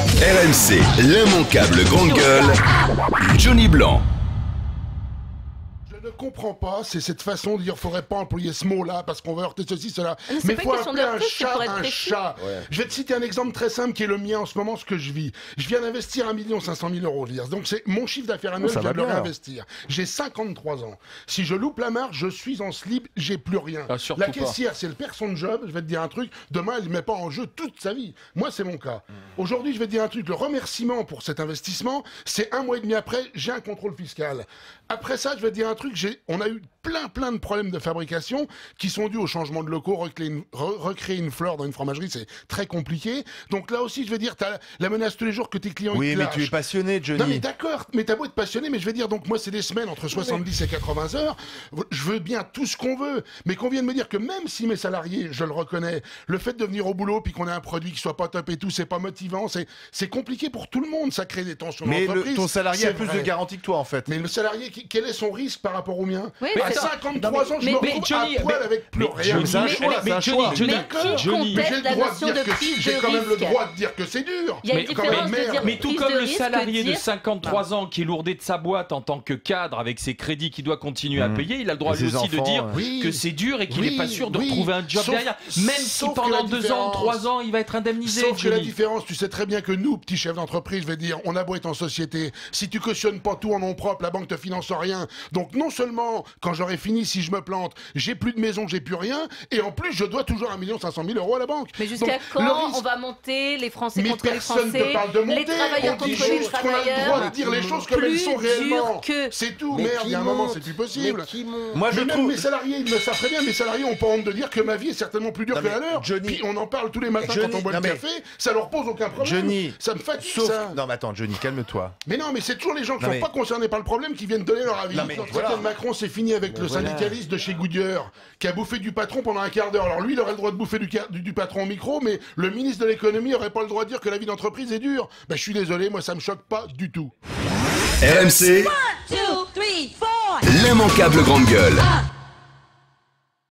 RMC, l'immanquable grande gueule, Johnny Blanc. Je ne comprends pas, c'est cette façon de dire faudrait pas employer ce mot-là parce qu'on va heurter ceci, cela. Mais pas faut une question appeler un d'heurter, c'est chat pour être un précis. chat. Ouais. Je vais te citer un exemple très simple qui est le mien en ce moment, ce que je vis. Je viens d'investir 1 500 000 euros, je veux dire. Donc c'est mon chiffre d'affaires annuel, je viens de le réinvestir. J'ai 53 ans. Si je loupe la marche, je suis en slip, j'ai plus rien. Ah, la caissière, si elle perd son job, je vais te dire un truc, demain elle ne met pas en jeu toute sa vie. Moi c'est mon cas. Aujourd'hui je vais te dire un truc, le remerciement pour cet investissement, c'est 1 mois et demi après, j'ai un contrôle fiscal. Après ça, je vais te dire un truc, on a eu plein de problèmes de fabrication qui sont dus au changement de locaux, recréer une fleur dans une fromagerie, c'est très compliqué. Donc là aussi, je vais dire, t'as la menace tous les jours que tes clients... Oui, mais tu es passionné, Johnny. Non mais d'accord, mais t'as beau être passionné, mais je vais dire, donc moi c'est des semaines entre 70 et 80 heures, je veux bien tout ce qu'on veut, mais qu'on vienne me dire que même si mes salariés, je le reconnais, le fait de venir au boulot puis qu'on ait un produit qui soit pas top et tout, c'est pas motivant, c'est compliqué pour tout le monde, ça crée des tensions dans l'entreprise. Mais ton salarié a plus de garantie que toi en fait. Mais le salarié, quel est son risque par rapport au mien? Oui, à 53 ans, je me retrouve à poil avec plus rien. C'est un choix, c'est un choix. Johnny, j'ai le droit de dire que si, j'ai quand même le droit de dire que c'est dur. Il y a une différence de dire mais tout prise comme de le risque, salarié de dire- 53 ans qui est lourdé de sa boîte en tant que cadre avec ses crédits qu'il doit continuer à payer, il a le droit Et lui ses aussi de enfants, dire oui. que c'est dur et qu'il Oui, n'est pas sûr de oui. retrouver un job Sauf- derrière. Même si sauf que pendant la 2 ans, différence- 3 ans, il va être indemnisé. Sauf que la Johnny. différence, tu sais très bien que nous, petits chefs d'entreprise, je vais dire, on a beau être en société, si tu cautionnes pas tout en nom propre, la banque te finance rien. Donc non seulement, quand j'aurai fini, si je me plante, j'ai plus de maison, j'ai plus rien, et en plus, je dois toujours 1 500 000 euros à la banque. Mais jusqu'à Donc, quand le risque- on va monter les Français Mais contre les personne Français, ne parle de monter, les travailleurs on dit contre les juste qu'on a le droit travailleurs, de dire les choses comme elles sont plus réellement. dur que... C'est tout, Mais merde, qui il y a un moment, monte c'est plus possible. Moi je Mais même trouve. mes salariés, ils le savent très bien, mes salariés ont pas honte de dire que ma vie est certainement plus dure Non, que mais la leur. Johnny- Puis on en parle tous les matins Johnny- quand on boit non, le mais- café, ça leur pose aucun problème. Johnny, Ça me fatigue Sauf. ça. Non mais attends, Johnny, calme-toi. Mais non, mais c'est toujours les gens qui Non, sont mais- pas concernés par le problème qui viennent donner leur avis. Non, mais Quand voilà. Macron, c'est fini avec le voilà. syndicaliste de chez Goodyear, qui a bouffé du patron pendant un quart d'heure. Alors lui, il aurait le droit de bouffer du patron au micro, mais le ministre de l'économie aurait pas le droit de dire que la vie d'entreprise est dure. Ben, je suis désolé, moi ça me choque pas du tout. RMC, 1, 2, 3, 4. l'immanquable grande gueule.